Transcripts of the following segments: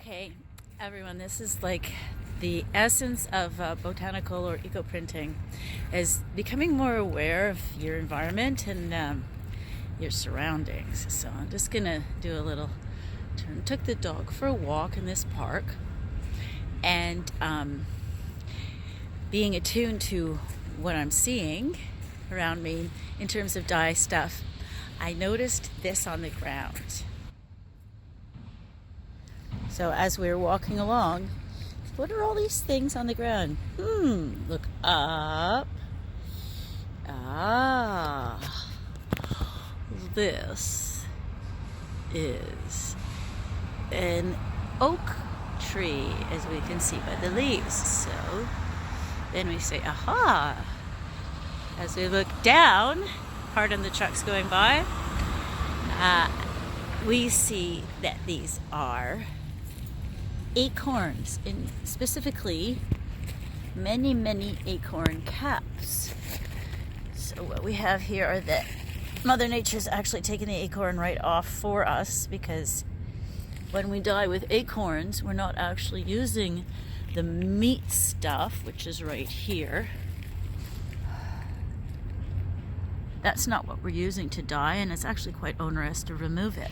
Okay, everyone, this is like the essence of botanical or eco printing is becoming more aware of your environment and your surroundings. So I'm just gonna do a little turn. Took the dog for a walk in this park, and being attuned to what I'm seeing around me in terms of dye stuff, I noticed this on the ground. So as we were walking along, what are all these things on the ground? Look up. Ah, this is an oak tree, as we can see by the leaves. So then we say, aha. As we look down, pardon the trucks going by, we see that these are acorns, and specifically many acorn caps. So what we have here are that Mother Nature's actually taken the acorn right off for us, because when we dye with acorns, we're not actually using the meat stuff, which is right here. That's not what we're using to dye, and it's actually quite onerous to remove it.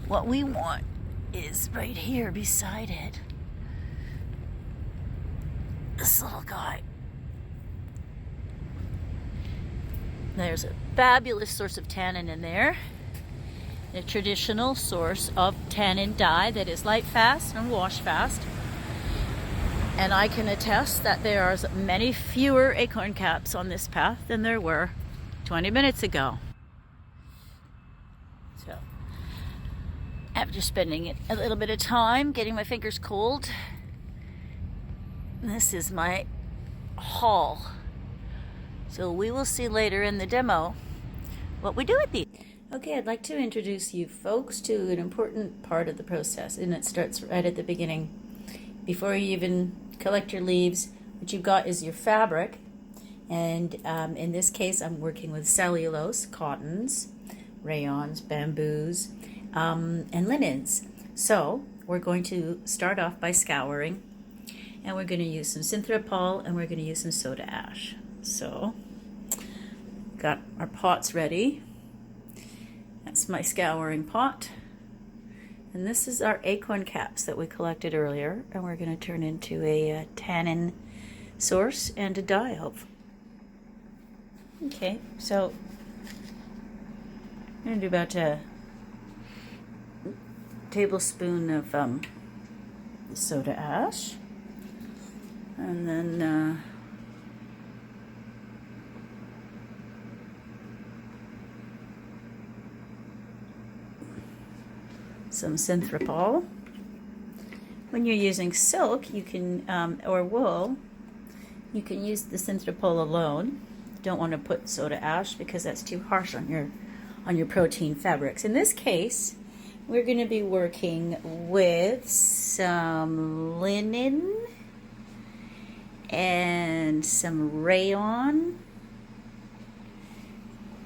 What we want is right here beside it. This little guy. There's a fabulous source of tannin in there. A traditional source of tannin dye that is light fast and wash fast. And I can attest that there are many fewer acorn caps on this path than there were 20 minutes ago. So, after spending a little bit of time getting my fingers cold, this is my haul. So we will see later in the demo what we do with these. Okay, I'd like to introduce you folks to an important part of the process, and it starts right at the beginning. Before you even collect your leaves, what you've got is your fabric, and in this case I'm working with cellulose, cottons, rayons, bamboos, and linens. So we're going to start off by scouring, and we're going to use some synthropol, and we're going to use some soda ash. So got our pots ready. That's my scouring pot, and this is our acorn caps that we collected earlier, and we're going to turn into a tannin source and a dye, hopefully. Okay, so I'm going to do about a tablespoon of soda ash, and then some synthropol. When you're using silk, you can or wool, you can use the synthropol alone. You don't want to put soda ash because that's too harsh on your protein fabrics. In this case, we're going to be working with some linen and some rayon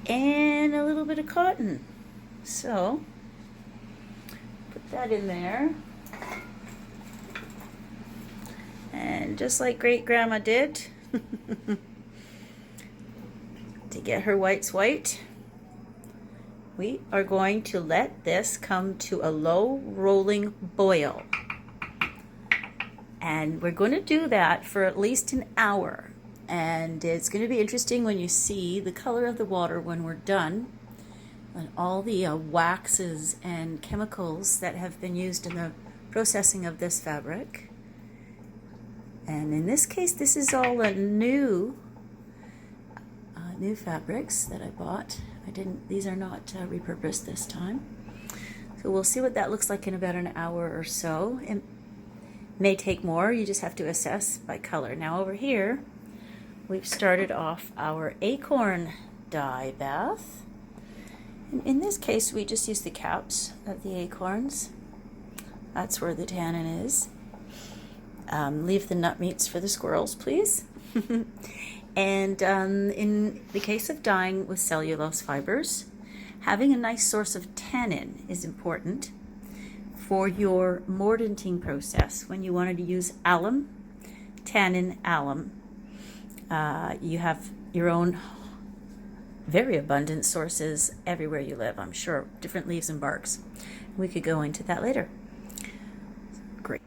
and a little bit of cotton. So put that in there, and just like great grandma did to get her whites white, we are going to let this come to a low rolling boil, and we're going to do that for at least an hour. And it's going to be interesting when you see the color of the water when we're done, and all the waxes and chemicals that have been used in the processing of this fabric. And in this case, this is all a new fabrics that I bought. These are not repurposed this time. So we'll see what that looks like in about an hour or so. It may take more, you just have to assess by color. Now over here, we've started off our acorn dye bath. In this case, we just use the caps of the acorns. That's where the tannin is. Leave the nut meats for the squirrels, please. And in the case of dyeing with cellulose fibers, having a nice source of tannin is important for your mordanting process. When you wanted to use alum, tannin alum, you have your own very abundant sources everywhere you live, I'm sure. Different leaves and barks. We could go into that later. Great.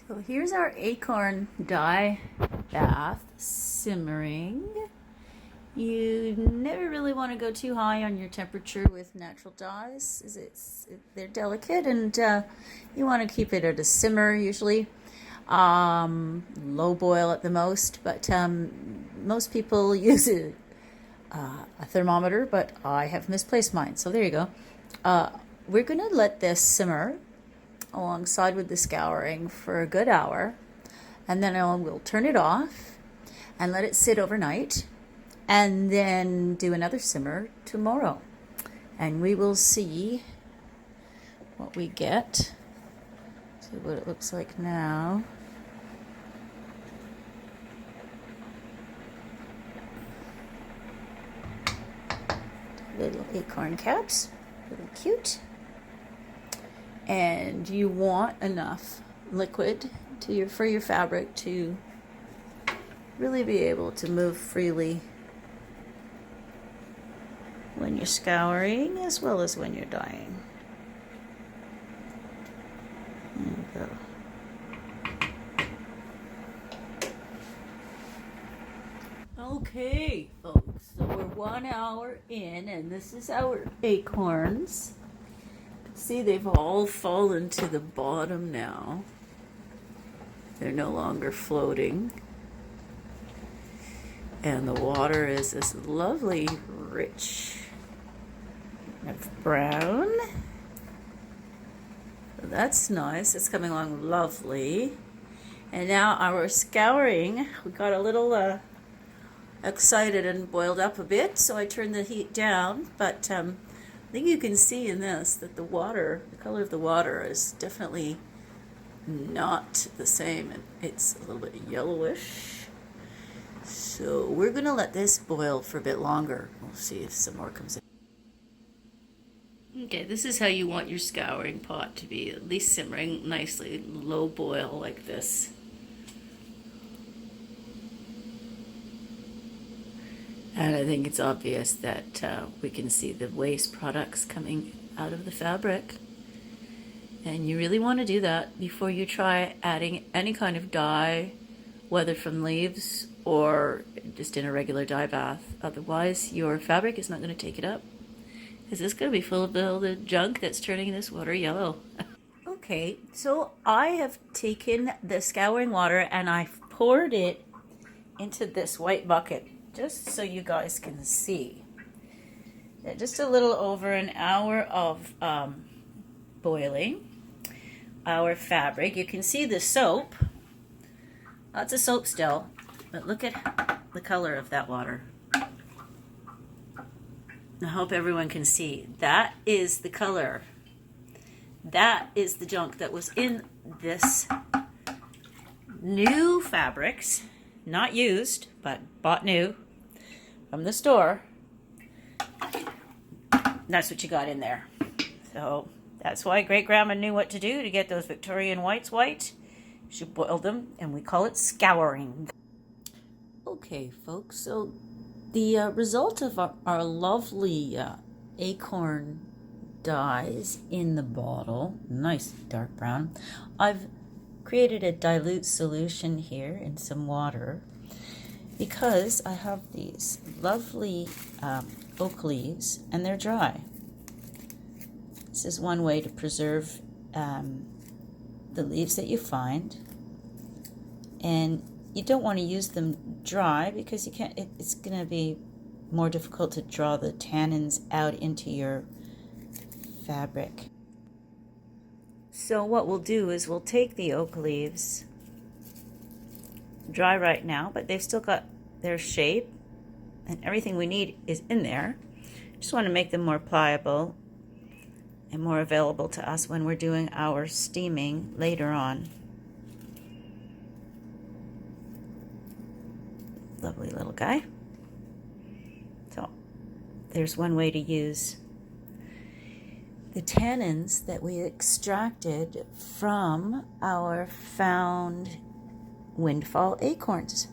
So here's our acorn dye bath simmering. You never really want to go too high on your temperature with natural dyes, as they're delicate, and you want to keep it at a simmer usually. Low boil at the most, but most people use a thermometer, but I have misplaced mine, so there you go. We're going to let this simmer alongside with the scouring for a good hour, and then we'll turn it off and let it sit overnight, and then do another simmer tomorrow, and we will see what we get. See what it looks like now. Little acorn caps, really cute. And you want enough liquid for your fabric to really be able to move freely when you're scouring as well as when you're dyeing. There you go. Okay, folks, so we're 1 hour in, and this is our acorns. See, they've all fallen to the bottom now. They're no longer floating. And the water is this lovely, rich brown. That's nice. It's coming along lovely. And now our scouring, we got a little excited and boiled up a bit, so I turned the heat down, but I think you can see in this that the color of the water is definitely not the same. It's a little bit yellowish. So we're going to let this boil for a bit longer. We'll see if some more comes in. Okay, this is how you want your scouring pot to be, at least simmering nicely, low boil like this. And I think it's obvious that we can see the waste products coming out of the fabric. And you really want to do that before you try adding any kind of dye, whether from leaves or just in a regular dye bath. Otherwise, your fabric is not going to take it up, because it's going to be full of all the junk that's turning this water yellow. Okay, so I have taken the scouring water and I've poured it into this white bucket, just so you guys can see. Just a little over an hour of boiling our fabric. You can see the soap. Lots of soap still, but look at the color of that water. I hope everyone can see. That is the color. That is the junk that was in this new fabrics, not used, but bought new from the store. That's what you got in there. So that's why Great Grandma knew what to do to get those Victorian whites white. She boiled them, and we call it scouring. Okay, folks, so the result of our lovely acorn dyes in the bottle, nice dark brown. I've created a dilute solution here in some water because I have these lovely oak leaves and they're dry. This is one way to preserve the leaves that you find, and you don't want to use them dry because you can't. It's going to be more difficult to draw the tannins out into your fabric. So what we'll do is we'll take the oak leaves, dry right now, but they've still got their shape and everything we need is in there. Just want to make them more pliable and more available to us when we're doing our steaming later on. Lovely little guy. So there's one way to use the tannins that we extracted from our found windfall acorns.